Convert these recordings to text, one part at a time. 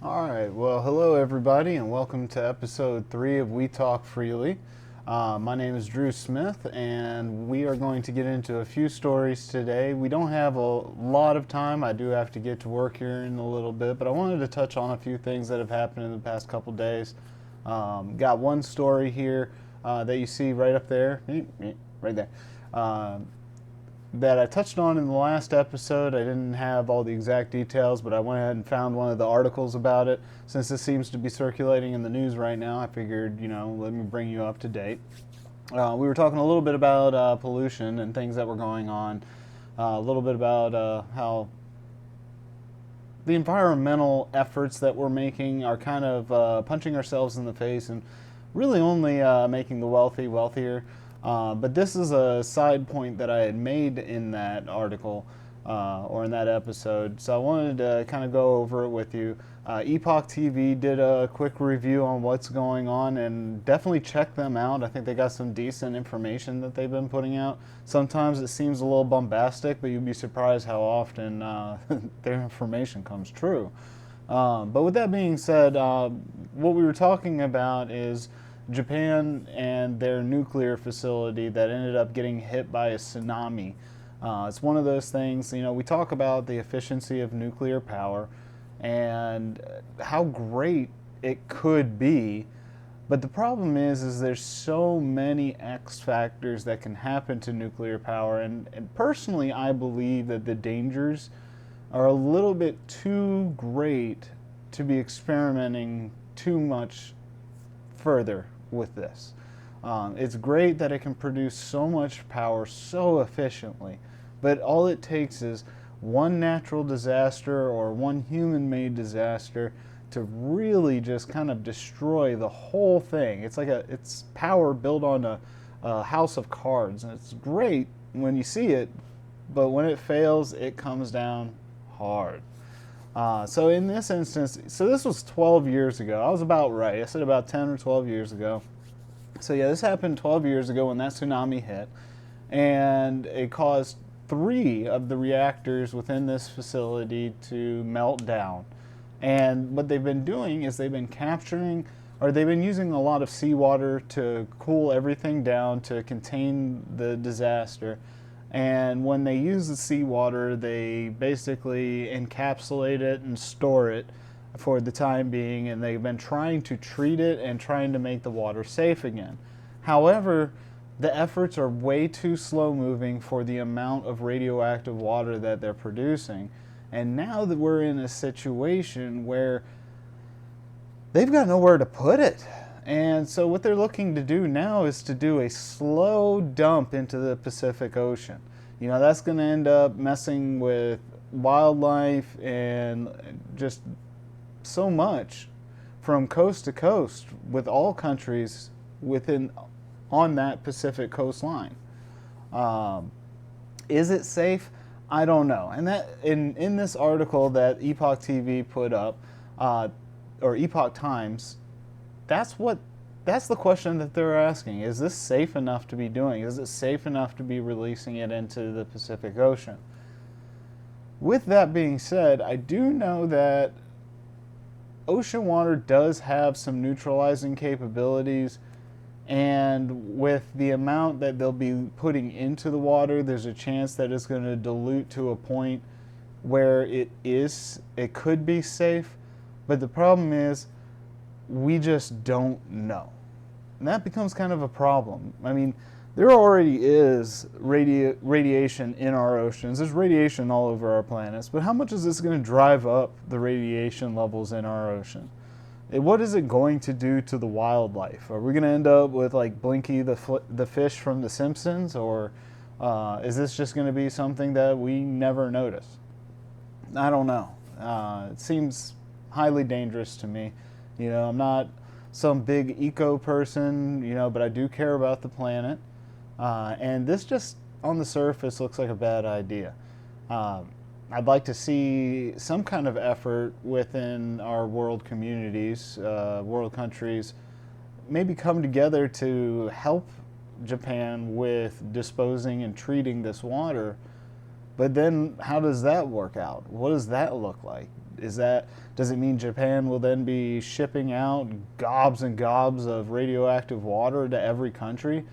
All right. Well, hello everybody, and welcome to episode 3 of We Talk Freely. My name is Drew Smith, and we are going to get into a few stories today. We don't have a lot of time. I do have to get to work here in a little bit, but I wanted to touch on a few things that have happened in the past couple days. Got one story here that you see right up there, right there. That I touched on in the last episode. I didn't have all the exact details, but I went ahead and found one of the articles about it. Since this seems to be circulating in the news right now, I figured, let me bring you up to date. We were talking a little bit about pollution and things that were going on, a little bit about how the environmental efforts that we're making are kind of punching ourselves in the face and really only making the wealthy wealthier. But this is a side point that I had made in that article or in that episode, so I wanted to kind of go over it with you. Epoch TV did a quick review on what's going on, and definitely check them out. I think they got some decent information that they've been putting out. Sometimes it seems a little bombastic, but you'd be surprised how often their information comes true. But with that being said, what we were talking about is Japan and their nuclear facility that ended up getting hit by a tsunami. It's one of those things, we talk about the efficiency of nuclear power and how great it could be, but the problem is there's so many X factors that can happen to nuclear power, and personally I believe that the dangers are a little bit too great to be experimenting too much further with this. It's great that it can produce so much power so efficiently, but all it takes is one natural disaster or one human-made disaster to really just kind of destroy the whole thing. It's power built on a house of cards, and it's great when you see it, but when it fails, it comes down hard. So in this instance, so this was 12 years ago. I was about right. I said about 10 or 12 years ago. So yeah, this happened 12 years ago when that tsunami hit, and it caused 3 of the reactors within this facility to melt down. And what they've been doing is they've been using a lot of seawater to cool everything down to contain the disaster. And when they use the seawater, they basically encapsulate it and store it for the time being, and they've been trying to treat it and trying to make the water safe again. However, the efforts are way too slow moving for the amount of radioactive water that they're producing. And now that we're in a situation where they've got nowhere to put it. And so what they're looking to do now is to do a slow dump into the Pacific Ocean. That's going to end up messing with wildlife and just so much from coast to coast with all countries on that Pacific coastline. Is it safe? I don't know. And that in this article that Epoch TV put up, or Epoch Times, that's the question that they're asking. Is this safe enough to be doing? Is it safe enough to be releasing it into the Pacific Ocean? With that being said, I do know that ocean water does have some neutralizing capabilities, and with the amount that they'll be putting into the water, there's a chance that it's going to dilute to a point where it could be safe. But the problem is, we just don't know. And that becomes kind of a problem. I mean, there already is radiation in our oceans. There's radiation all over our planets. But how much is this going to drive up the radiation levels in our ocean? What is it going to do to the wildlife? Are we going to end up with like Blinky the fish from The Simpsons? Or is this just going to be something that we never notice? I don't know. It seems highly dangerous to me. I'm not some big eco person, but I do care about the planet. And this just on the surface looks like a bad idea. I'd like to see some kind of effort within our world communities, world countries, maybe come together to help Japan with disposing and treating this water. But then how does that work out? What does that look like? Does it mean Japan will then be shipping out gobs and gobs of radioactive water to every country?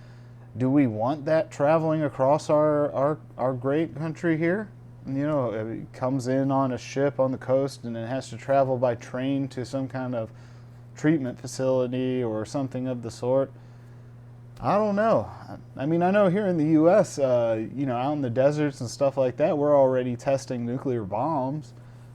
Do we want that traveling across our great country here? You know, it comes in on a ship on the coast and it has to travel by train to some kind of treatment facility or something of the sort. I don't know. I mean, I know here in the U.S., you know, out in the deserts and stuff like that, we're already testing nuclear bombs.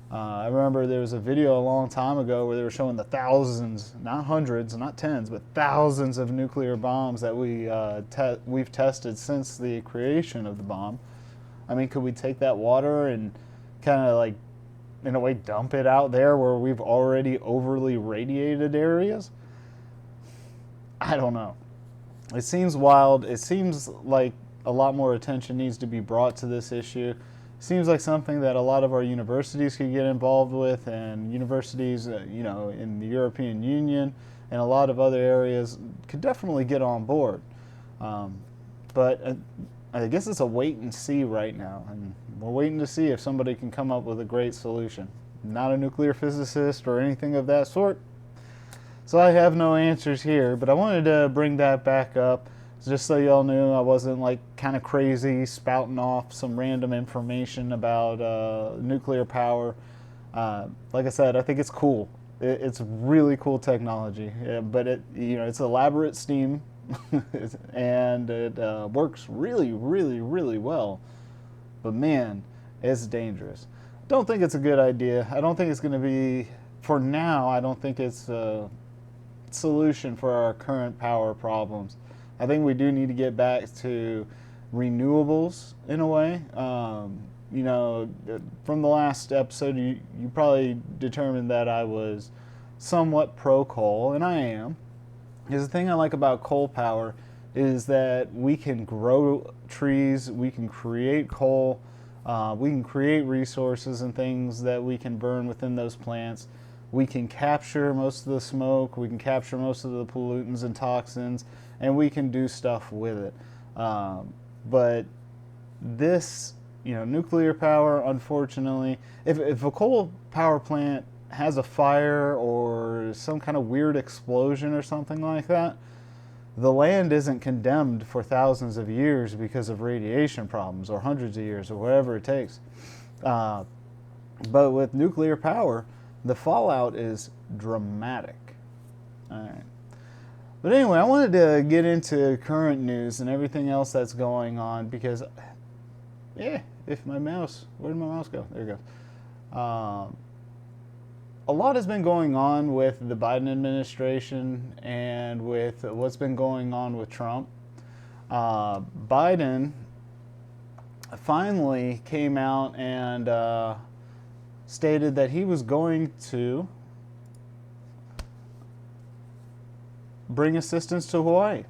I remember there was a video a long time ago where they were showing the thousands, not hundreds, not tens, but thousands of nuclear bombs that we've tested since the creation of the bomb. I mean, could we take that water and kind of like, in a way, dump it out there where we've already overly radiated areas? I don't know. It seems wild. It seems like a lot more attention needs to be brought to this issue. It seems like something that a lot of our universities could get involved with, and universities, you know, in the European Union and a lot of other areas could definitely get on board. But I guess it's a wait and see right now, and we're waiting to see if somebody can come up with a great solution. I'm not a nuclear physicist or anything of that sort, so I have no answers here, but I wanted to bring that back up just so y'all knew I wasn't like kind of crazy spouting off some random information about nuclear power. Like I said, I think it's cool. It's really cool technology, but it's elaborate steam and it works really, really, really well. But man, it's dangerous. Don't think it's a good idea. I don't think it's going to be, for now, I don't think it's solution for our current power problems. I think we do need to get back to renewables in a way. You know, from the last episode, you probably determined that I was somewhat pro coal, and I am. Because the thing I like about coal power is that we can grow trees, we can create coal, we can create resources and things that we can burn within those plants. We can capture most of the smoke, we can capture most of the pollutants and toxins, and we can do stuff with it. But this, you know, nuclear power, unfortunately, if a coal power plant has a fire or some kind of weird explosion or something like that, the land isn't condemned for thousands of years because of radiation problems, or hundreds of years, or whatever it takes. But with nuclear power, the fallout is dramatic. All right. But anyway, I wanted to get into current news and everything else that's going on because, where'd my mouse go? There it goes. A lot has been going on with the Biden administration and with what's been going on with Trump. Biden finally came out and stated that he was going to bring assistance to Hawaii.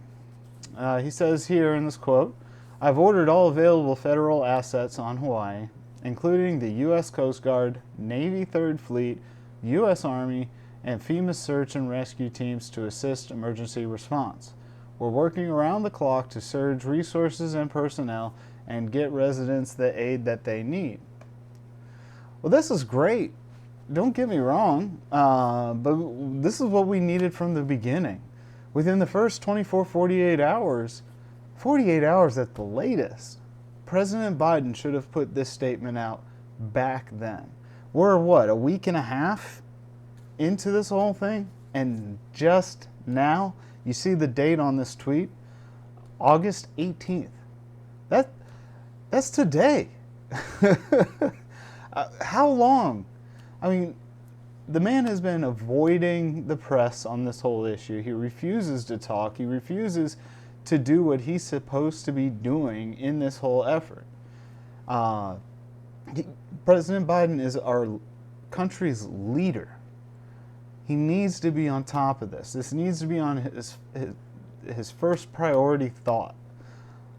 He says here in this quote, "I've ordered all available federal assets on Hawaii, including the U.S. Coast Guard, Navy 3rd Fleet, U.S. Army, and FEMA search and rescue teams to assist emergency response. We're working around the clock to surge resources and personnel and get residents the aid that they need." Well, this is great. Don't get me wrong, but this is what we needed from the beginning. Within the first 24, 48 hours at the latest, President Biden should have put this statement out back then. We're what, a week and a half into this whole thing? And just now, you see the date on this tweet? August 18th. That's today. How long? I mean, the man has been avoiding the press on this whole issue. He refuses to talk. He refuses to do what he's supposed to be doing in this whole effort. President Biden is our country's leader. He needs to be on top of this. This needs to be on his first priority thought.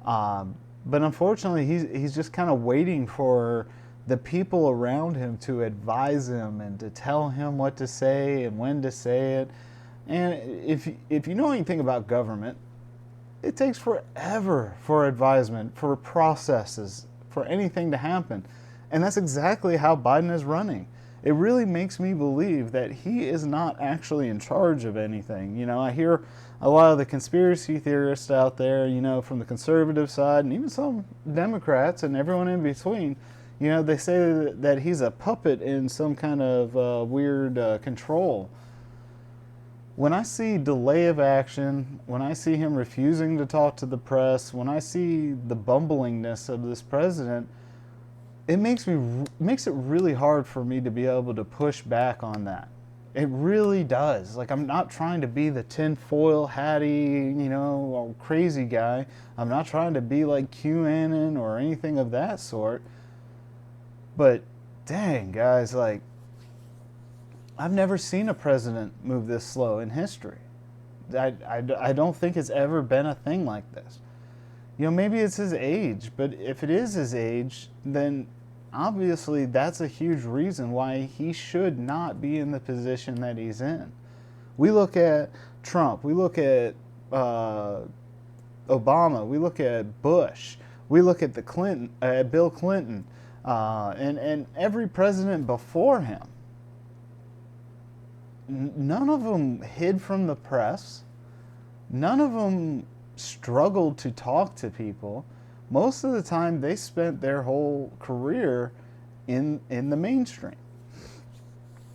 But unfortunately, he's just kind of waiting for the people around him to advise him and to tell him what to say and when to say it. And if you know anything about government, it takes forever for advisement, for processes, for anything to happen. And that's exactly how Biden is running. it really makes me believe that he is not actually in charge of anything. You know, I hear a lot of the conspiracy theorists out there, you know, from the conservative side and even some Democrats and everyone in between, you know, they say that he's a puppet in some kind of weird control. When I see delay of action, when I see him refusing to talk to the press, when I see the bumblingness of this president, it makes it really hard for me to be able to push back on that. It really does. Like, I'm not trying to be the tinfoil hatty, you know, crazy guy. I'm not trying to be like QAnon or anything of that sort. But dang, guys, like, I've never seen a president move this slow in history. I don't think it's ever been a thing like this. You know, maybe it's his age, but if it is his age, then obviously that's a huge reason why he should not be in the position that he's in. We look at Trump, we look at Obama, we look at Bush, we look at Bill Clinton, and every president before him. None of them hid from the press. None of them struggled to talk to people. Most of the time, they spent their whole career in the mainstream.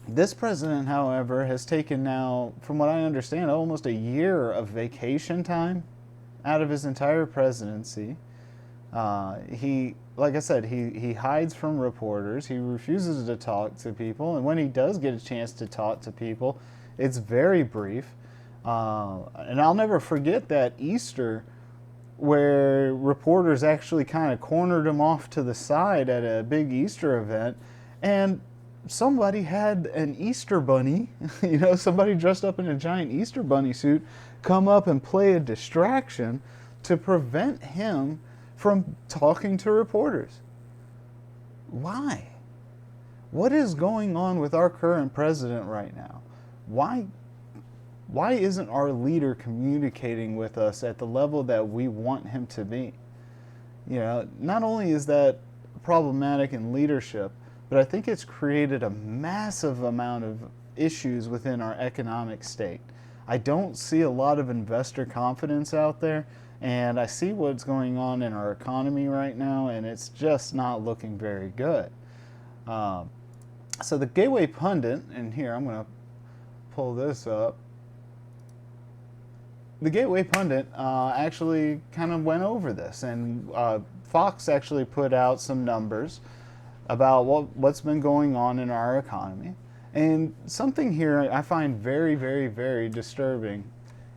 This president, however, has taken now, from what I understand, almost a year of vacation time out of his entire presidency. Like I said, he hides from reporters. He refuses to talk to people. And when he does get a chance to talk to people, it's very brief. And I'll never forget that Easter where reporters actually kind of cornered him off to the side at a big Easter event. And somebody had an Easter bunny, you know, somebody dressed up in a giant Easter bunny suit, come up and play a distraction to prevent him from talking to reporters. Why? What is going on with our current president right now? Why isn't our leader communicating with us at the level that we want him to be? You know, not only is that problematic in leadership, but I think it's created a massive amount of issues within our economic state. I don't see a lot of investor confidence out there, and I see what's going on in our economy right now, and it's just not looking very good. So the Gateway Pundit, and here I'm going to pull this up. The Gateway Pundit actually kind of went over this, and Fox actually put out some numbers about what's been going on in our economy. And something here I find very, very, very disturbing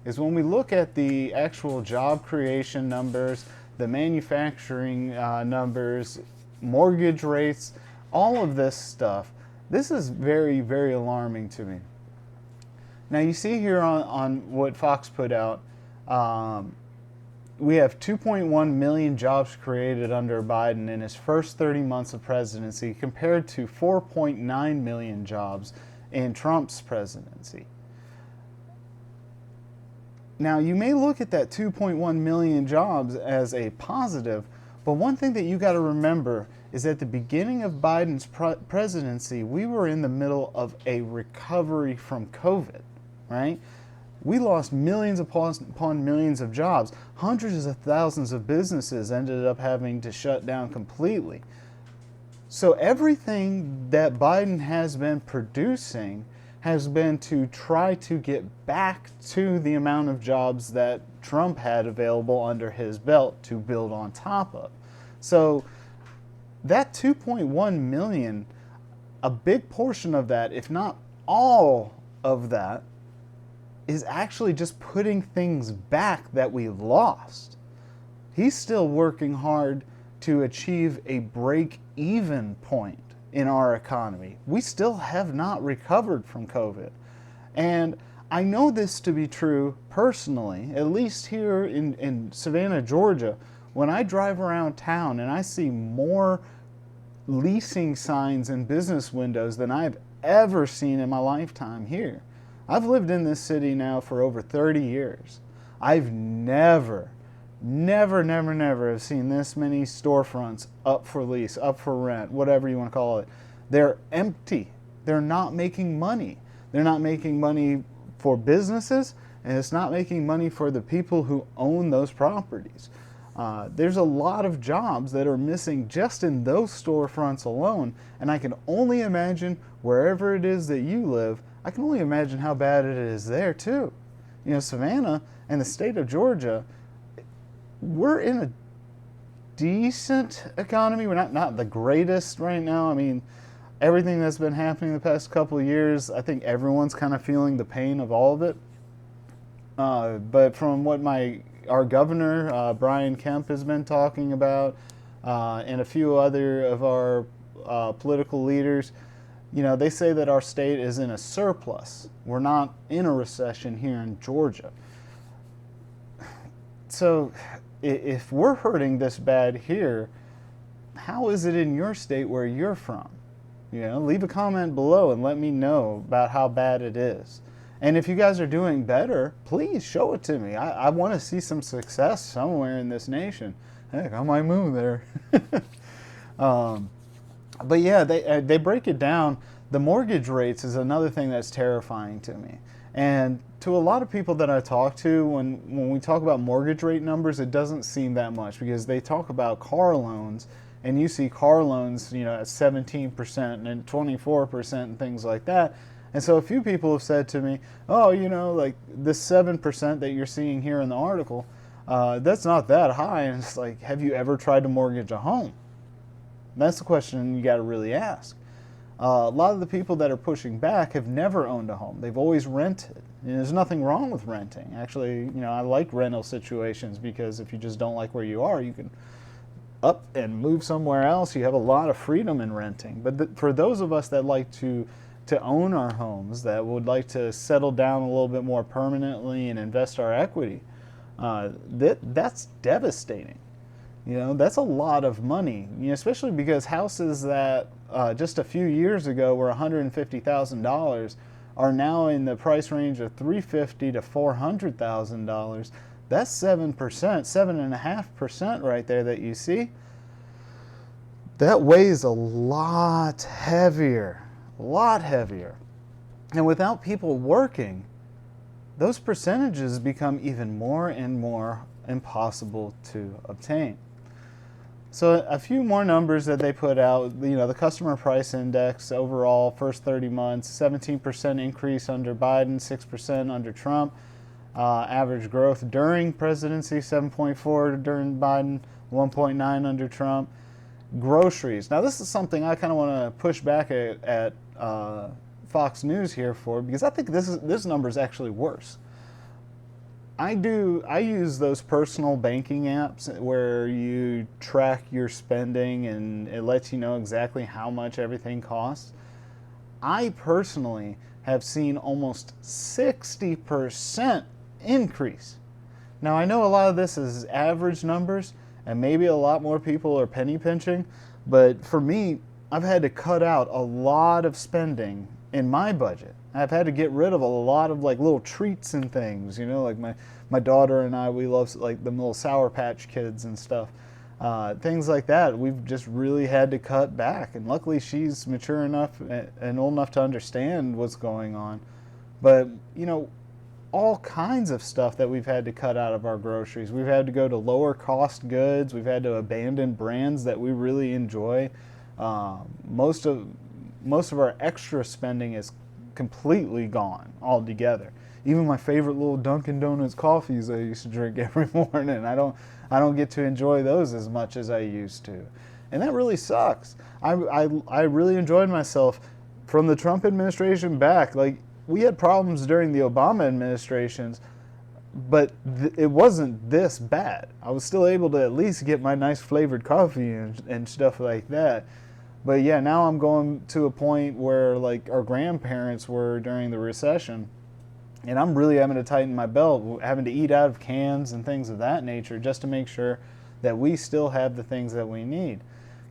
is when we look at the actual job creation numbers, the manufacturing numbers, mortgage rates, all of this stuff. This is very, very alarming to me. Now you see here on what Fox put out, we have 2.1 million jobs created under Biden in his first 30 months of presidency compared to 4.9 million jobs in Trump's presidency. Now you may look at that 2.1 million jobs as a positive, but one thing that you got to remember is at the beginning of Biden's presidency, we were in the middle of a recovery from COVID, right? We lost millions upon millions of jobs. Hundreds of thousands of businesses ended up having to shut down completely. So everything that Biden has been producing has been to try to get back to the amount of jobs that Trump had available under his belt to build on top of. So that 2.1 million, a big portion of that, if not all of that, is actually just putting things back that we lost. He's still working hard to achieve a break-even point in our economy. We still have not recovered from COVID. And I know this to be true personally, at least here in Savannah, Georgia. When I drive around town and I see more leasing signs in business windows than I've ever seen in my lifetime here. I've lived in this city now for over 30 years. I've never have seen this many storefronts up for lease, up for rent, whatever you want to call it. They're empty. they're not making money. They're not making money for businesses, and it's not making money for the people who own those properties. There's a lot of jobs that are missing just in those storefronts alone, and I can only imagine wherever it is that you live, I can only imagine how bad it is there too. You know, Savannah and the state of Georgia, we're in a decent economy. We're not the greatest right now. I mean, everything that's been happening the past couple of years, I think everyone's kind of feeling the pain of all of it. But from what our governor, Brian Kemp, has been talking about, and a few other of our political leaders, you know, they say that our state is in a surplus. We're not in a recession here in Georgia. So if we're hurting this bad here, how is it in your state where you're from? You know, leave a comment below and let me know about how bad it is. And if you guys are doing better, please show it to me. I want to see some success somewhere in this nation. Heck, I might move there. But yeah, they break it down. The mortgage rates is another thing that's terrifying to me. And to a lot of people that I talk to, when we talk about mortgage rate numbers, it doesn't seem that much because they talk about car loans, and you see car loans, you know, at 17% and 24% and things like that. And so a few people have said to me, oh, you know, like this 7% that you're seeing here in the article, that's not that high. And it's like, have you ever tried to mortgage a home? That's the question you got to really ask. A lot of the people that are pushing back have never owned a home. They've always rented. And there's nothing wrong with renting. Actually, you know, I like rental situations because if you just don't like where you are, you can up and move somewhere else. You have a lot of freedom in renting. But for those of us that like to own our homes, that would like to settle down a little bit more permanently and invest our equity, that's devastating. You know, that's a lot of money, you know, especially because houses that just a few years ago were $150,000 are now in the price range of $350,000 to $400,000. That's 7%, 7.5% right there that you see. That weighs a lot heavier. A lot heavier. And without people working, those percentages become even more and more impossible to obtain. So a few more numbers that they put out, you know, the customer price index overall, first 30 months, 17% increase under Biden, 6% under Trump. Average growth during presidency, 7.4 during Biden, 1.9 under Trump. Groceries. Now this is something I kind of want to push back at Fox News here for, because I think this number is actually worse. I use those personal banking apps where you track your spending and it lets you know exactly how much everything costs. I personally have seen almost 60% increase. Now I know a lot of this is average numbers and maybe a lot more people are penny pinching, but for me, I've had to cut out a lot of spending in my budget. I've had to get rid of a lot of like little treats and things, you know, like my daughter and I, we love like the little Sour Patch Kids and stuff. Things like that, we've just really had to cut back. And luckily she's mature enough and old enough to understand what's going on. But, you know, all kinds of stuff that we've had to cut out of our groceries. We've had to go to lower cost goods. We've had to abandon brands that we really enjoy. Most of our extra spending is completely gone altogether. Even my favorite little Dunkin' Donuts coffees I used to drink every morning, I don't get to enjoy those as much as I used to. And that really sucks. I really enjoyed myself from the Trump administration back. Like, we had problems during the Obama administrations, but it wasn't this bad. I was still able to at least get my nice flavored coffee and stuff like that. But yeah, now I'm going to a point where like our grandparents were during the recession, and I'm really having to tighten my belt, having to eat out of cans and things of that nature just to make sure that we still have the things that we need.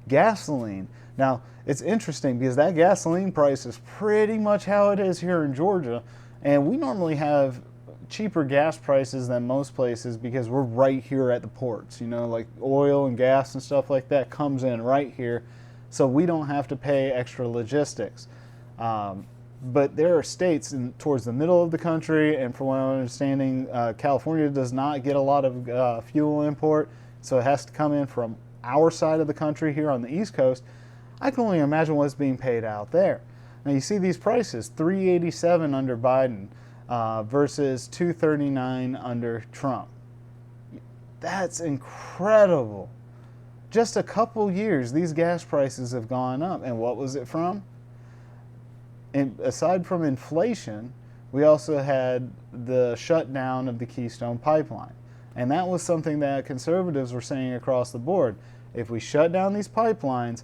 Gasoline. Now, it's interesting because that gasoline price is pretty much how it is here in Georgia, and we normally have cheaper gas prices than most places because we're right here at the ports, you know, like oil and gas and stuff like that comes in right here, so we don't have to pay extra logistics. But there are states towards the middle of the country, and from what I'm understanding, California does not get a lot of fuel import, so it has to come in from our side of the country here on the East Coast. I can only imagine what's being paid out there. Now you see these prices, $387 under Biden versus $239 under Trump. That's incredible. Just a couple years, these gas prices have gone up. And what was it from? And aside from inflation, we also had the shutdown of the Keystone Pipeline. And that was something that conservatives were saying across the board. If we shut down these pipelines,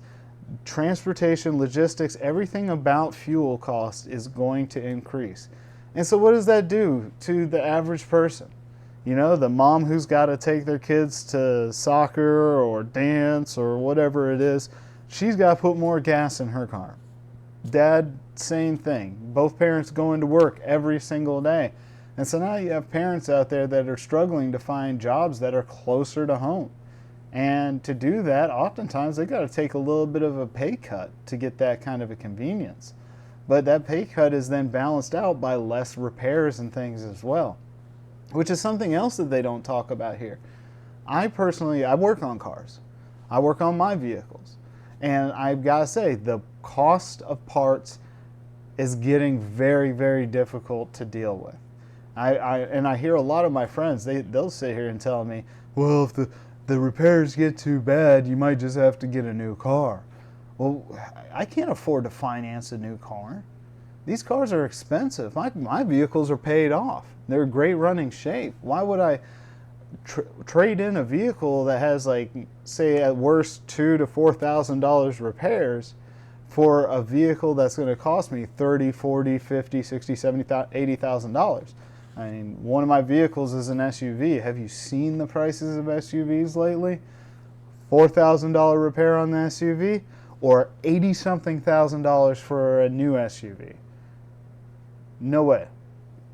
transportation, logistics, everything about fuel cost is going to increase. And so what does that do to the average person? You know, the mom who's got to take their kids to soccer or dance or whatever it is, she's got to put more gas in her car. Dad, same thing. Both parents going to work every single day. And so now you have parents out there that are struggling to find jobs that are closer to home. And to do that, oftentimes they got to take a little bit of a pay cut to get that kind of a convenience. But that pay cut is then balanced out by less repairs and things as well, which is something else that they don't talk about here. I work on cars. I work on my vehicles. And I've got to say, the cost of parts is getting very, very difficult to deal with. I hear a lot of my friends, they'll sit here and tell me, well, if the repairs get too bad, you might just have to get a new car. Well, I can't afford to finance a new car. These cars are expensive. My vehicles are paid off. They're in great running shape. Why would I trade in a vehicle that has, like, say at worst $2,000 to $4,000 repairs for a vehicle that's going to cost me $30,000, $40,000, $50,000, $60,000, $70,000, $80,000? I mean, one of my vehicles is an SUV. Have you seen the prices of SUVs lately? $4,000 repair on the SUV or $80-something thousand for a new SUV? No way.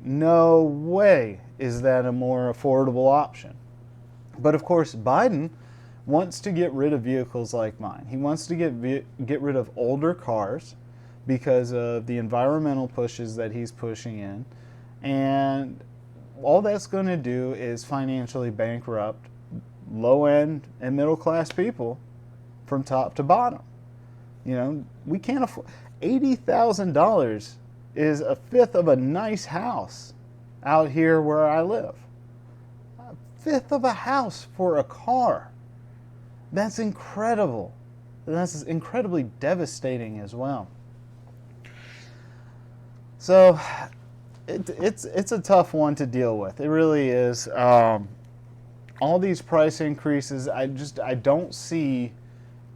No way is that a more affordable option. But of course, Biden wants to get rid of vehicles like mine. He wants to get rid of older cars because of the environmental pushes that he's pushing in. And all that's going to do is financially bankrupt low-end and middle-class people from top to bottom. You know, we can't afford $80,000 is a fifth of a nice house out here where I live. A fifth of a house for a car. That's incredible. That's incredibly devastating as well. So it's a tough one to deal with. It really is. All these price increases, I don't see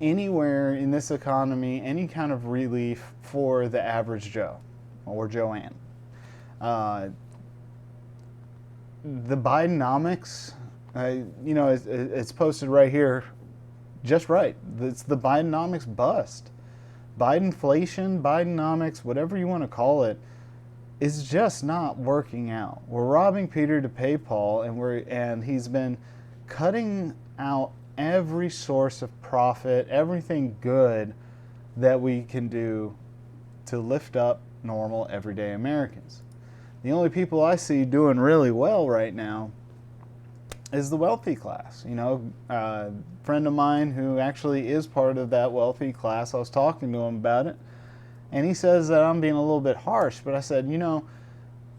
anywhere in this economy any kind of relief for the average Joe or Joanne. The Bidenomics, it's posted right here, just right. It's the Bidenomics bust. Bidenflation, Bidenomics, whatever you want to call it, is just not working out. We're robbing Peter to pay Paul, and he's been cutting out every source of profit, everything good that we can do to lift up normal, everyday Americans. The only people I see doing really well right now is the wealthy class. You know, a friend of mine who actually is part of that wealthy class, I was talking to him about it, and he says that I'm being a little bit harsh, but I said, you know,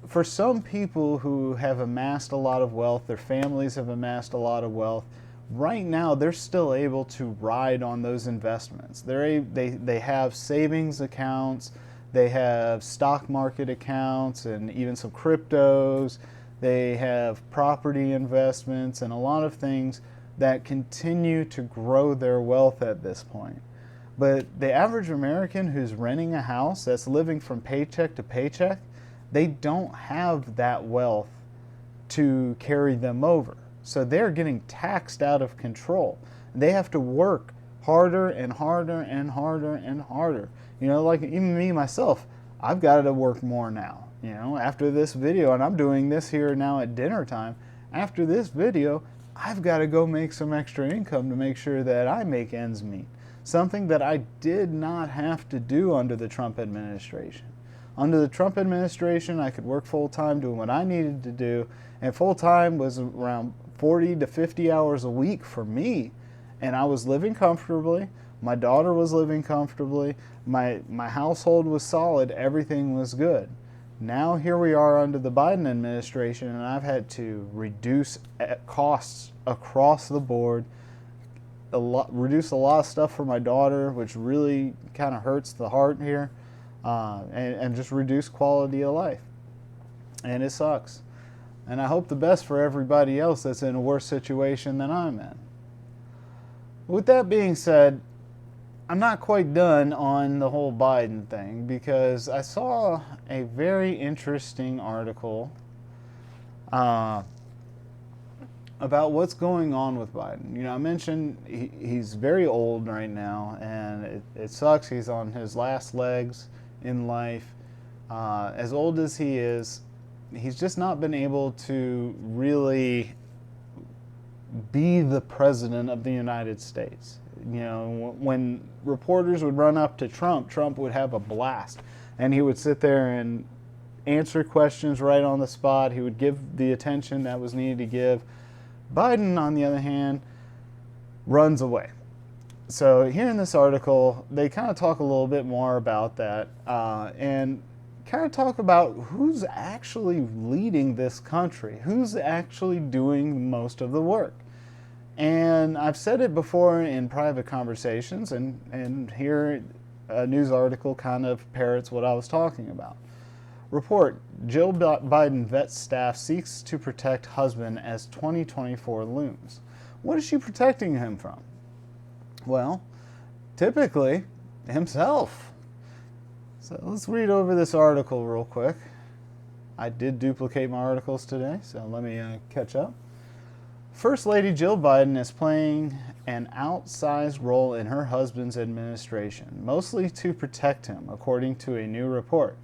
for some people who have amassed a lot of wealth, their families have amassed a lot of wealth, right now they're still able to ride on those investments. They have savings accounts, they have stock market accounts, and even some cryptos. They have property investments and a lot of things that continue to grow their wealth at this point. But the average American who's renting a house, that's living from paycheck to paycheck, they don't have that wealth to carry them over. So they're getting taxed out of control. They have to work harder and harder and harder and harder. You know, like even me, myself, I've got to work more now. You know, after this video, and I'm doing this here now at dinner time, after this video, I've got to go make some extra income to make sure that I make ends meet. something that I did not have to do under the Trump administration. Under the Trump administration, I could work full-time doing what I needed to do, and full-time was around 40 to 50 hours a week for me, and I was living comfortably. My daughter was living comfortably. My household was solid. Everything was good. Now here we are under the Biden administration, and I've had to reduce costs across the board, reduce a lot of stuff for my daughter, which really kind of hurts the heart here, and just reduce quality of life. And it sucks. And I hope the best for everybody else that's in a worse situation than I'm in. With that being said, I'm not quite done on the whole Biden thing, because I saw a very interesting article about what's going on with Biden. You know, I mentioned he's very old right now, and it sucks. He's on his last legs in life. As old as he is, he's just not been able to really be the president of the United States. You know, when reporters would run up to Trump, Trump would have a blast, and he would sit there and answer questions right on the spot. He would give the attention that was needed to give. Biden, on the other hand, runs away. So here in this article, they kind of talk a little bit more about that, and kind of talk about who's actually leading this country, who's actually doing most of the work. And I've said it before in private conversations, and here a news article kind of parrots what I was talking about. Report, Jill Biden vet staff seeks to protect husband as 2024 looms. What is she protecting him from? Well, typically himself. So let's read over this article real quick. I did duplicate my articles today, so let me catch up. First Lady Jill Biden is playing an outsized role in her husband's administration, mostly to protect him, according to a new report.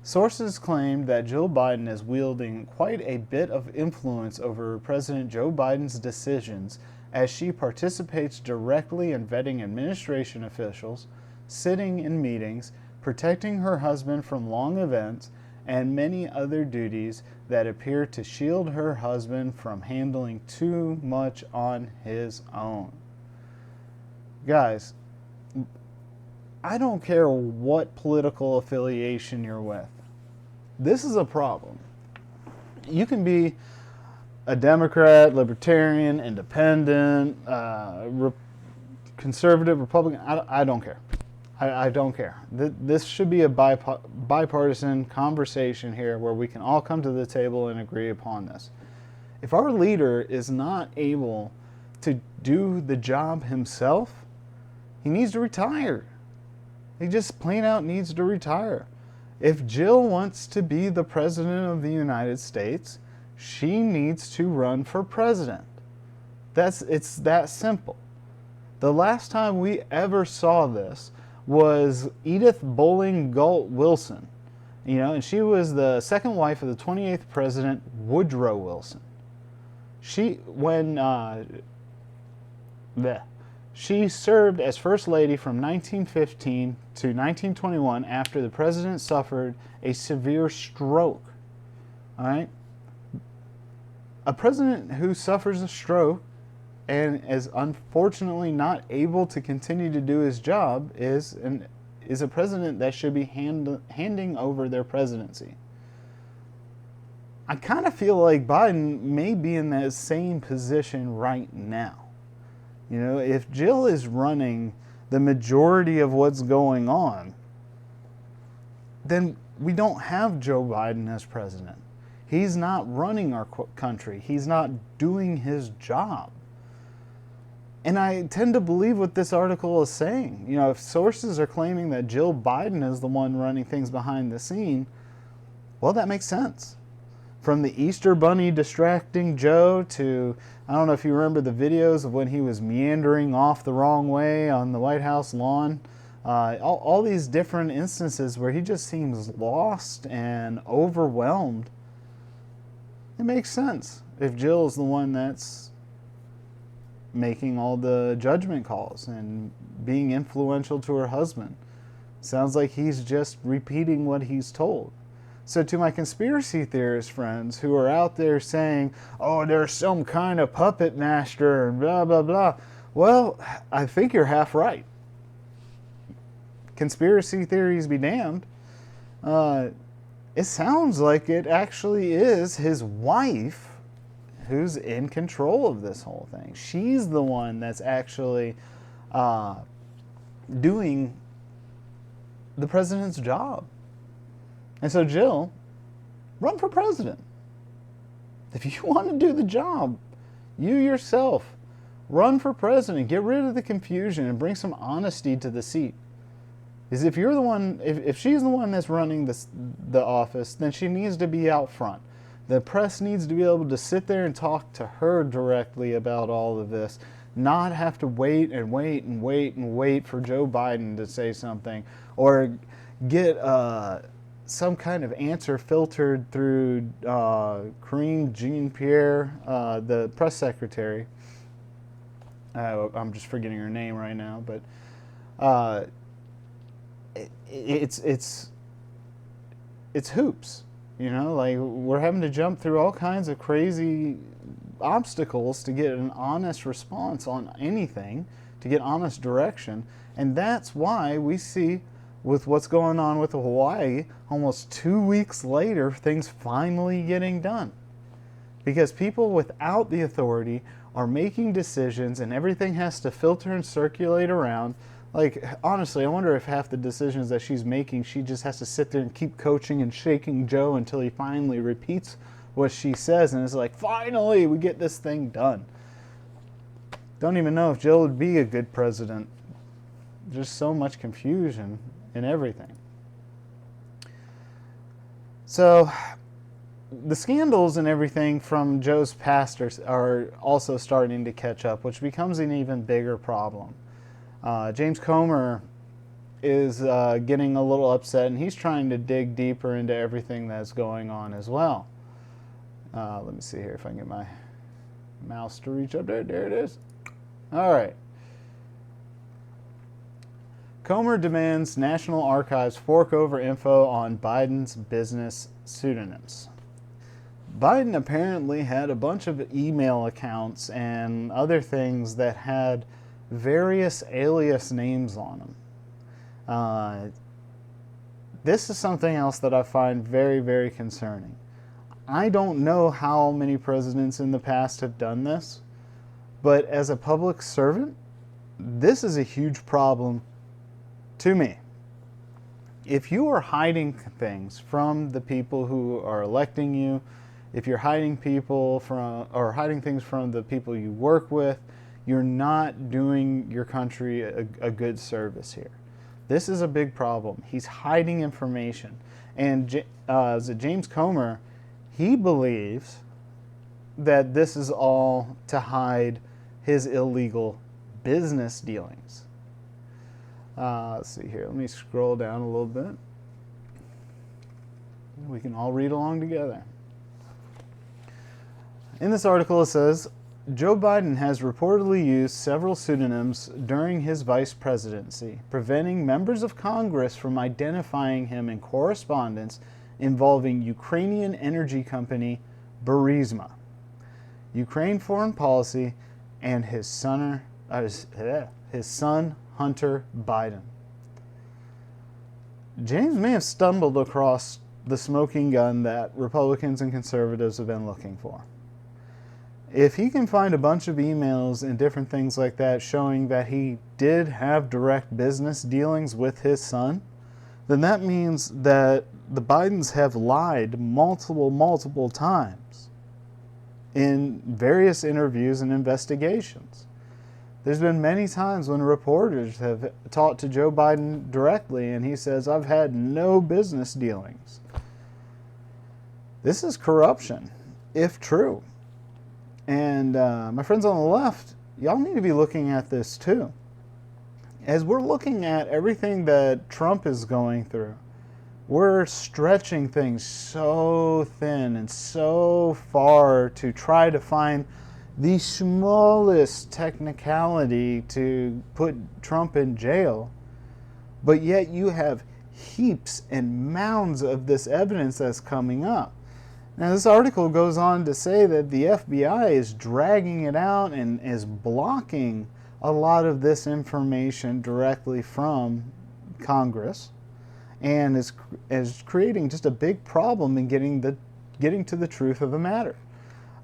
Sources claimed that Jill Biden is wielding quite a bit of influence over President Joe Biden's decisions, as she participates directly in vetting administration officials, sitting in meetings, protecting her husband from long events, and many other duties that appear to shield her husband from handling too much on his own. Guys, I don't care what political affiliation you're with. This is a problem. You can be a Democrat, Libertarian, Independent, Conservative, Republican. I don't care. I don't care. This should be a bipartisan conversation here where we can all come to the table and agree upon this. If our leader is not able to do the job himself, he needs to retire. He just plain out needs to retire. If Jill wants to be the president of the United States, she needs to run for president. It's that simple. The last time we ever saw this was Edith Bowling Galt Wilson, and she was the second wife of the 28th President Woodrow Wilson. She served as First Lady from 1915 to 1921 after the president suffered a severe stroke. All right? A president who suffers a stroke and is unfortunately not able to continue to do his job is a president that should be handing over their presidency. I kind of feel like Biden may be in that same position right now. If Jill is running the majority of what's going on, then we don't have Joe Biden as president. He's not running our country. He's not doing his job. And I tend to believe what this article is saying. If sources are claiming that Jill Biden is the one running things behind the scene, well, that makes sense. From the Easter Bunny distracting Joe to, I don't know if you remember the videos of when he was meandering off the wrong way on the White House lawn. All these different instances where he just seems lost and overwhelmed. It makes sense if Jill is the one that's making all the judgment calls and being influential to her husband. Sounds like he's just repeating what he's told. So to my conspiracy theorist friends who are out there saying, oh, there's some kind of puppet master and blah, blah, blah. Well, I think you're half right. Conspiracy theories be damned. It sounds like it actually is his wife who's in control of this whole thing. She's the one that's actually doing the president's job. And so, Jill, run for president. If you want to do the job, you yourself, run for president. Get rid of the confusion and bring some honesty to the seat. Because if you're the one, if she's the one that's running the office, then she needs to be out front. The press needs to be able to sit there and talk to her directly about all of this, not have to wait and wait and wait and wait for Joe Biden to say something, or get some kind of answer filtered through Karine Jean-Pierre, the press secretary. I'm just forgetting her name right now, but it's hoops. You know, like we're having to jump through all kinds of crazy obstacles to get an honest response on anything, to get honest direction. And that's why we see with what's going on with Hawaii, almost 2 weeks later, things finally getting done. Because people without the authority are making decisions and everything has to filter and circulate around. Like, honestly, I wonder if half the decisions that she's making, she just has to sit there and keep coaching and shaking Joe until he finally repeats what she says. And it's like, finally, we get this thing done. Don't even know if Jill would be a good president. Just so much confusion in everything. So, the scandals and everything from Joe's past are also starting to catch up, which becomes an even bigger problem. James Comer is getting a little upset, and he's trying to dig deeper into everything that's going on as well. Let me see here if I can get my mouse to reach up there. There it is. All right. Comer demands National Archives fork over info on Biden's business pseudonyms. Biden apparently had a bunch of email accounts and other things that had various alias names on them. This is something else that I find very, very concerning. I don't know how many presidents in the past have done this, but as a public servant, this is a huge problem to me. If you are hiding things from the people who are electing you, if you're hiding people from, or hiding things from the people you work with, you're not doing your country a good service here. This is a big problem. He's hiding information. And James Comer, he believes that this is all to hide his illegal business dealings. Let's see here. Let me scroll down a little bit. We can all read along together. In this article it says, Joe Biden has reportedly used several pseudonyms during his vice presidency, preventing members of Congress from identifying him in correspondence involving Ukrainian energy company Burisma, Ukraine foreign policy, and his son Hunter Biden. James may have stumbled across the smoking gun that Republicans and conservatives have been looking for. If he can find a bunch of emails and different things like that showing that he did have direct business dealings with his son, then that means that the Bidens have lied multiple times in various interviews and investigations. There's been many times when reporters have talked to Joe Biden directly and he says, I've had no business dealings. This is corruption, if true. And my friends on the left, y'all need to be looking at this too. As we're looking at everything that Trump is going through, we're stretching things so thin and so far to try to find the smallest technicality to put Trump in jail, but yet you have heaps and mounds of this evidence that's coming up. Now, this article goes on to say that the FBI is dragging it out and is blocking a lot of this information directly from Congress, and is creating just a big problem in getting to the truth of the matter.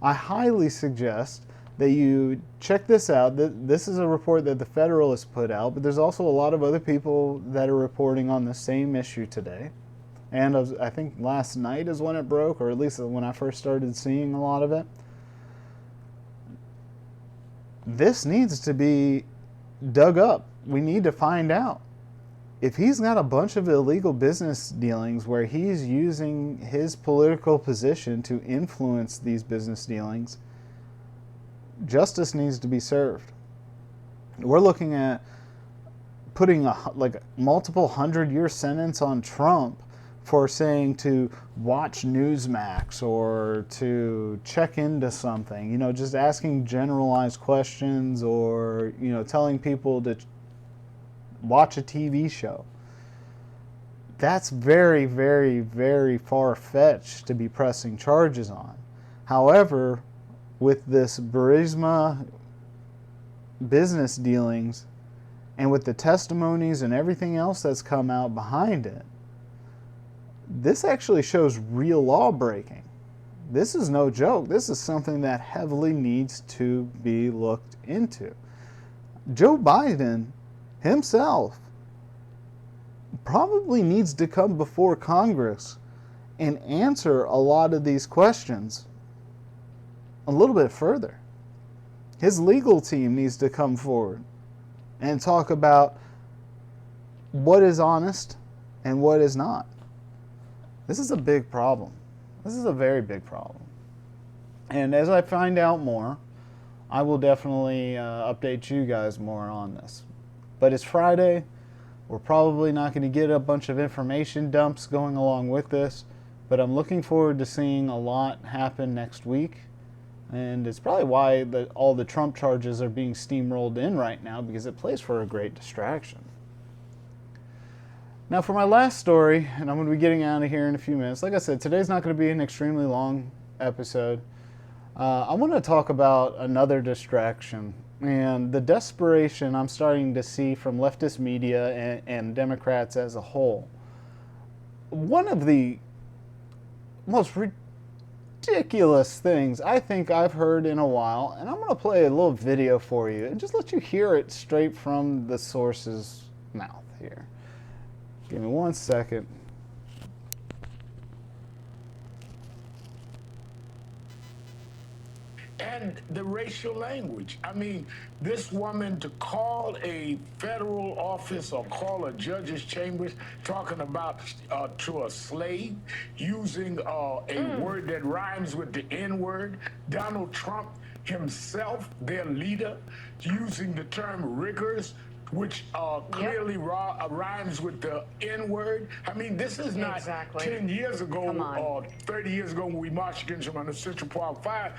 I highly suggest that you check this out. This is a report that the Federalist put out, but there's also a lot of other people that are reporting on the same issue today. And I think last night is when it broke, or at least when I first started seeing a lot of it. This needs to be dug up. We need to find out. If he's got a bunch of illegal business dealings where he's using his political position to influence these business dealings, justice needs to be served. We're looking at putting a multiple 100-year sentence on Trump for saying to watch Newsmax or to check into something, just asking generalized questions, or, telling people to watch a TV show. That's very, very, very far-fetched to be pressing charges on. However, with this Burisma business dealings and with the testimonies and everything else that's come out behind it, this actually shows real law breaking. This is no joke. This is something that heavily needs to be looked into. Joe Biden himself probably needs to come before Congress and answer a lot of these questions a little bit further. His legal team needs to come forward and talk about what is honest and what is not. This is a big problem. This is a very big problem. And as I find out more, I will definitely update you guys more on this. But it's Friday. We're probably not going to get a bunch of information dumps going along with this, but I'm looking forward to seeing a lot happen next week. And it's probably why all the Trump charges are being steamrolled in right now, because it plays for a great distraction. Now for my last story, and I'm going to be getting out of here in a few minutes. Like I said, today's not going to be an extremely long episode. I want to talk about another distraction and the desperation I'm starting to see from leftist media and Democrats as a whole. One of the most ridiculous things I think I've heard in a while, and I'm going to play a little video for you and just let you hear it straight from the source's mouth here. Give me 1 second. And the racial language. I mean, this woman to call a federal office or call a judge's chambers talking about to a slave using a word that rhymes with the N-word. Donald Trump himself, their leader, using the term riggers, which clearly rhymes with the N-word. I mean, this is not 10 years ago or 30 years ago when we marched against him on the Central Park 5.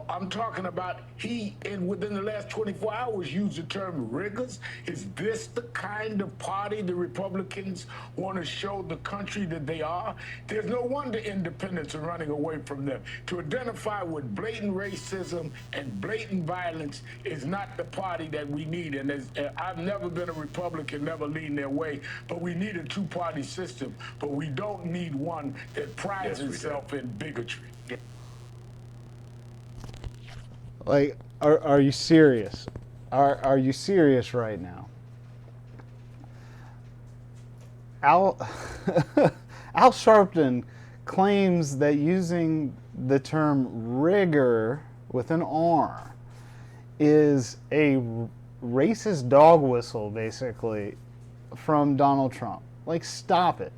I'm talking about within the last 24 hours, used the term riggers. Is this the kind of party the Republicans want to show the country that they are? There's no wonder independents are running away from them. To identify with blatant racism and blatant violence is not the party that we need. And I've never been a Republican, never leading their way, but we need a two-party system. But we don't need one that prides itself in bigotry. Like, are you serious? Are you serious right now? Al Sharpton claims that using the term rigger with an R is a racist dog whistle, basically, from Donald Trump. Like, stop it.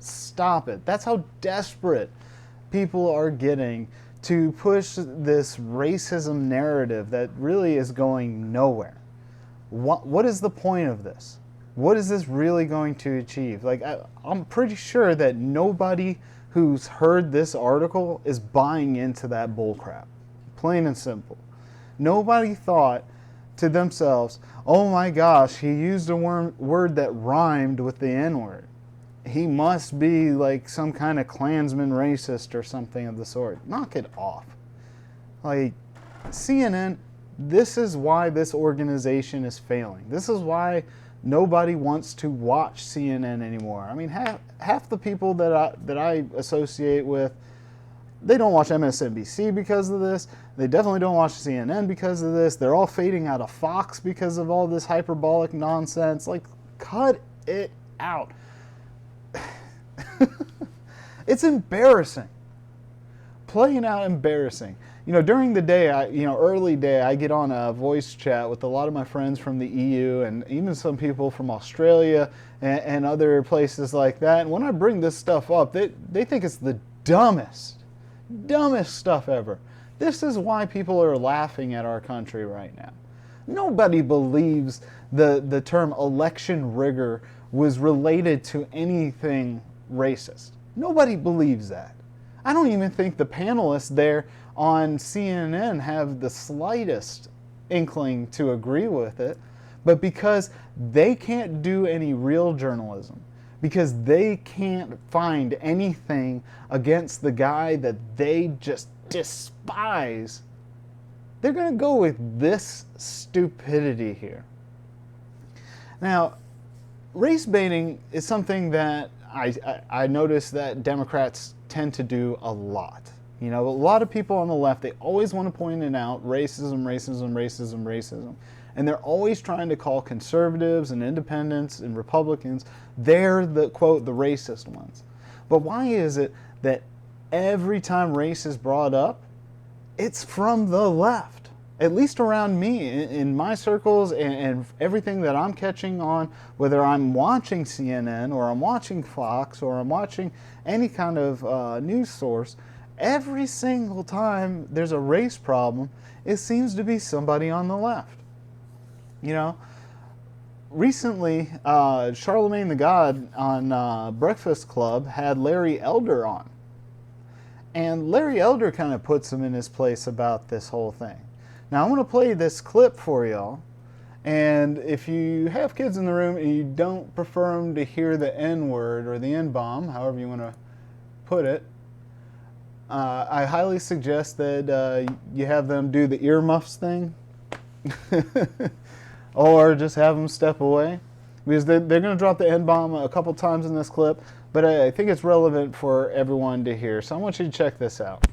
Stop it. That's how desperate people are getting to push this racism narrative that really is going nowhere. What is the point of this? What is this really going to achieve? Like, I'm pretty sure that nobody who's heard this article is buying into that bullcrap. Plain and simple. Nobody thought to themselves, oh my gosh, he used a word that rhymed with the N-word. He must be like some kind of Klansman racist or something of the sort. Knock it off. Like, CNN, this is why this organization is failing. This is why nobody wants to watch CNN anymore. I mean, half the people that I associate with, they don't watch MSNBC because of this. They definitely don't watch CNN because of this. They're all fading out of Fox because of all this hyperbolic nonsense. Like, cut it out. It's embarrassing. Plain out embarrassing. You know, during the day, early day, I get on a voice chat with a lot of my friends from the EU and even some people from Australia and other places like that. And when I bring this stuff up, they think it's the dumbest stuff ever. This is why people are laughing at our country right now. Nobody believes the term election rigor was related to anything racist. Nobody believes that. I don't even think the panelists there on CNN have the slightest inkling to agree with it, but because they can't do any real journalism, because they can't find anything against the guy that they just despise, they're going to go with this stupidity here. Now, race baiting is something that I notice that Democrats tend to do a lot. You know, a lot of people on the left, they always want to point it out, racism, racism, racism, racism. And they're always trying to call conservatives and independents and Republicans, they're the, quote, the racist ones. But why is it that every time race is brought up, it's from the left? At least around me, in my circles and everything that I'm catching on, whether I'm watching CNN or I'm watching Fox or I'm watching any kind of news source, every single time there's a race problem, it seems to be somebody on the left. You know, recently, Charlemagne the God on Breakfast Club had Larry Elder on. And Larry Elder kind of puts him in his place about this whole thing. Now, I'm going to play this clip for y'all. And if you have kids in the room and you don't prefer them to hear the N-word or the N-bomb, however you want to put it, I highly suggest that you have them do the earmuffs thing. Or just have them step away. Because they're going to drop the N-bomb a couple times in this clip. But I think it's relevant for everyone to hear. So I want you to check this out.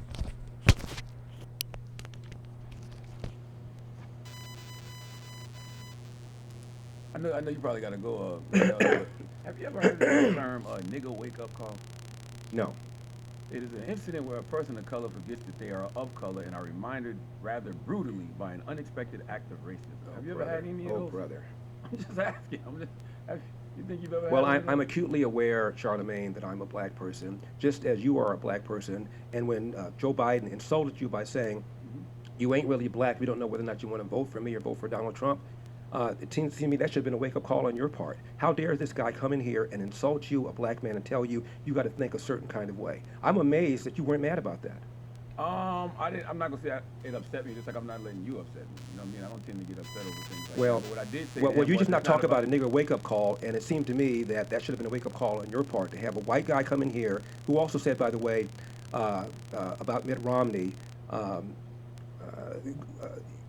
I know you probably got to go. Have you ever heard the term nigga wake up call? No. It is an incident where a person of color forgets that they are of color and are reminded rather brutally by an unexpected act of racism. Have you ever had any of those? Oh, brother. I'm just asking. You think you've ever Well, had I'm acutely aware, Charlemagne, that I'm a black person, just as you are a black person. And when Joe Biden insulted you by saying, you ain't really black, we don't know whether or not you want to vote for me or vote for Donald Trump, it seems to me that should have been a wake-up call on your part. How dare this guy come in here and insult you, a black man, and tell you you got to think a certain kind of way? I'm amazed that you weren't mad about that. I'm not gonna say it upset me, just like I'm not letting you upset me. You know what I mean? I don't tend to get upset over things like Well, that. But what I did say well, you just not talk about a it. nigger wake-up call, and it seemed to me that should have been a wake-up call on your part to have a white guy come in here who also said, by the way, about Mitt Romney,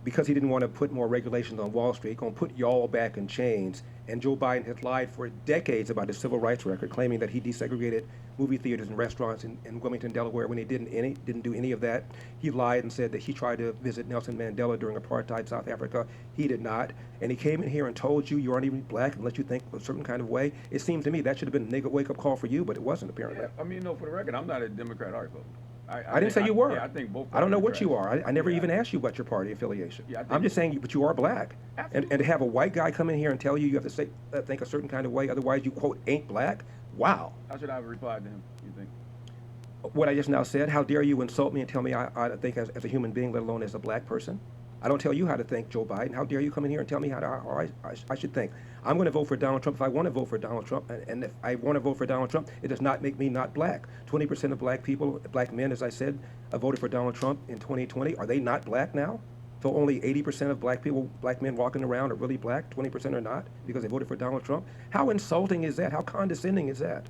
because he didn't want to put more regulations on Wall Street, going to put y'all back in chains. And Joe Biden has lied for decades about his civil rights record, claiming that he desegregated movie theaters and restaurants in Wilmington, Delaware, when he didn't do any of that. He lied and said that he tried to visit Nelson Mandela during apartheid South Africa. He did not. And he came in here and told you aren't even black unless you think a certain kind of way. It seemed to me that should have been a nigga wake-up call for you, but it wasn't, apparently. Yeah, I mean, no, for the record, I'm not a Democrat article. I didn't say you were. Yeah, I think both. I don't know what you are. I never Yeah. even asked you about your party affiliation. Yeah, I'm just saying, but you are black. Absolutely. And to have a white guy come in here and tell you have to say think a certain kind of way, otherwise you, quote, ain't black? Wow. How should I have replied to him, you think? What I just now said, how dare you insult me and tell me I think as a human being, let alone as a black person? I don't tell you how to think, Joe Biden. How dare you come in here and tell me how I should think? I'm going to vote for Donald Trump if I want to vote for Donald Trump. And if I want to vote for Donald Trump, it does not make me not black. 20% of black people, black men, as I said, voted for Donald Trump in 2020. Are they not black now? So only 80% of black men walking around are really black, 20% are not because they voted for Donald Trump. How insulting is that? How condescending is that?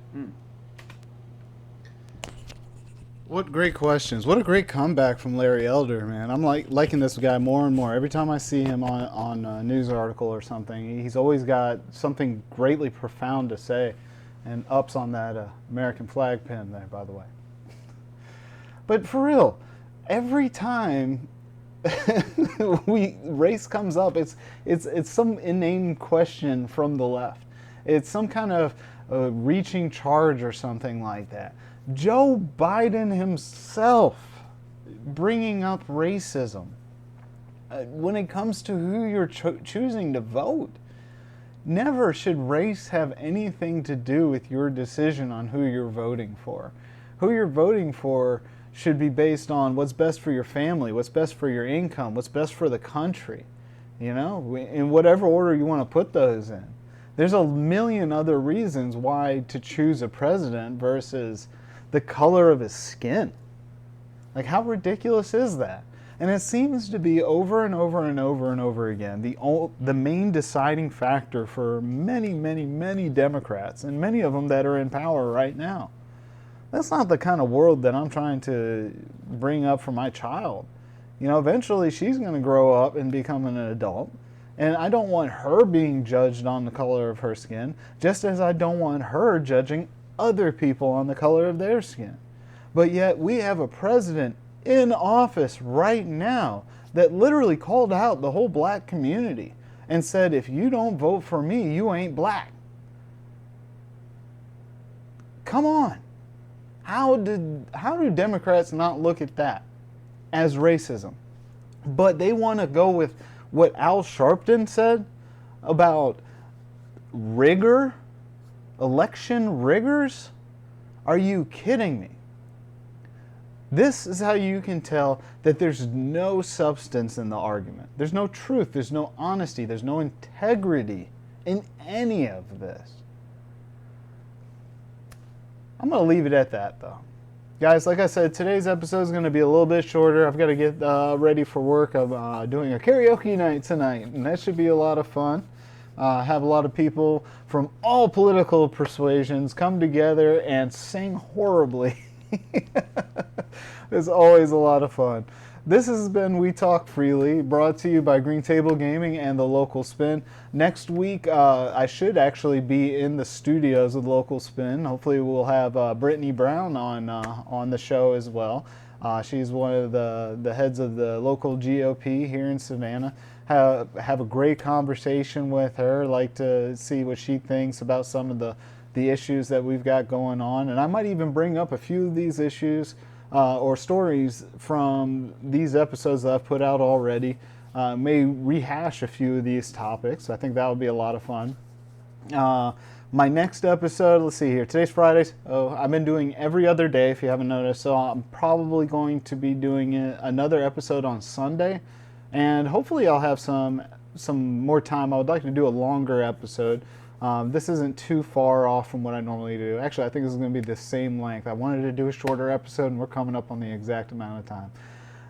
What great questions. What a great comeback from Larry Elder, man. I'm liking this guy more and more. Every time I see him on a news article or something, he's always got something greatly profound to say. And ups on that American flag pin there, by the way. But for real, every time race comes up, it's some inane question from the left. It's some kind of reaching charge or something like that. Joe Biden himself bringing up racism when it comes to who you're choosing to vote. Never should race have anything to do with your decision on who you're voting for. Who you're voting for should be based on what's best for your family, what's best for your income, what's best for the country, in whatever order you want to put those in. There's a million other reasons why to choose a president versus the color of his skin. Like, how ridiculous is that? And it seems to be over and over and over and over again the main deciding factor for many, many, many Democrats, and many of them that are in power right now. That's not the kind of world that I'm trying to bring up for my child. Eventually she's going to grow up and become an adult. And I don't want her being judged on the color of her skin, just as I don't want her judging other people on the color of their skin. But yet we have a president in office right now that literally called out the whole black community and said, if you don't vote for me, you ain't black. Come on. How do Democrats not look at that as racism? But they want to go with what Al Sharpton said about rigor, election rigors? Are you kidding me? This is how you can tell that there's no substance in the argument. There's no truth, there's no honesty, there's no integrity in any of this. I'm going to leave it at that, though. Guys, like I said, today's episode is going to be a little bit shorter. I've got to get ready for work. I'm doing a karaoke night tonight, and that should be a lot of fun. Have a lot of people from all political persuasions come together and sing horribly. It's always a lot of fun. This has been We Talk Freely, brought to you by Green Table Gaming and The Local Spin. Next week, I should actually be in the studios of Local Spin. Hopefully we'll have Brittany Brown on the show as well. She's one of the heads of the local GOP here in Savannah. Have a great conversation with her. Like to see what she thinks about some of the issues that we've got going on. And I might even bring up a few of these issues or stories from these episodes that I've put out already. May rehash a few of these topics. I think that would be a lot of fun. My next episode, let's see here. Today's Fridays. Oh, I've been doing every other day, if you haven't noticed. So I'm probably going to be doing another episode on Sunday. And hopefully I'll have some more time. I would like to do a longer episode. This isn't too far off from what I normally do. Actually, I think this is going to be the same length. I wanted to do a shorter episode, and we're coming up on the exact amount of time.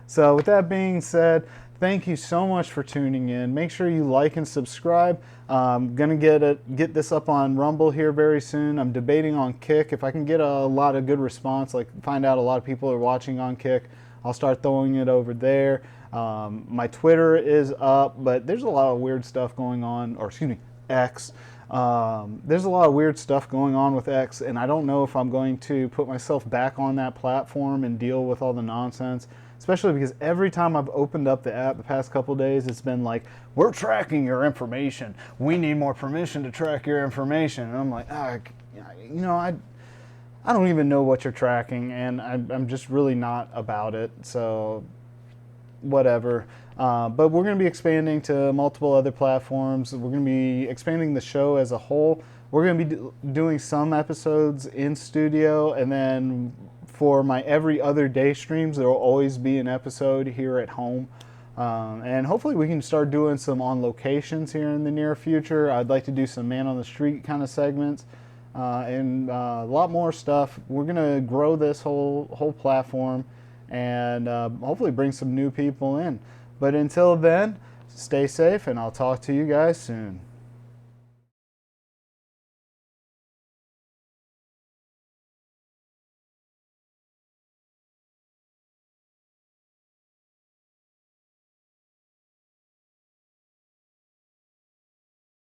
So with that being said, thank you so much for tuning in. Make sure you like and subscribe. I'm going to get this up on Rumble here very soon. I'm debating on Kick. If I can get a lot of good response, like find out a lot of people are watching on Kick, I'll start throwing it over there. My Twitter is up, but there's a lot of weird stuff going on, or excuse me, X. There's a lot of weird stuff going on with X, and I don't know if I'm going to put myself back on that platform and deal with all the nonsense, especially because every time I've opened up the app the past couple days, it's been like, we're tracking your information. We need more permission to track your information. And I'm like, I don't even know what you're tracking, and I'm just really not about it, so whatever. But we're going to be expanding to multiple other platforms. We're going to be expanding the show as a whole. We're going to be doing some episodes in studio, and then for my every other day streams, there will always be an episode here at home. And hopefully we can start doing some on locations here in the near future. I'd like to do some man on the street kind of segments and a lot more stuff. We're going to grow this whole platform and hopefully bring some new people in. But until then, stay safe, and I'll talk to you guys soon.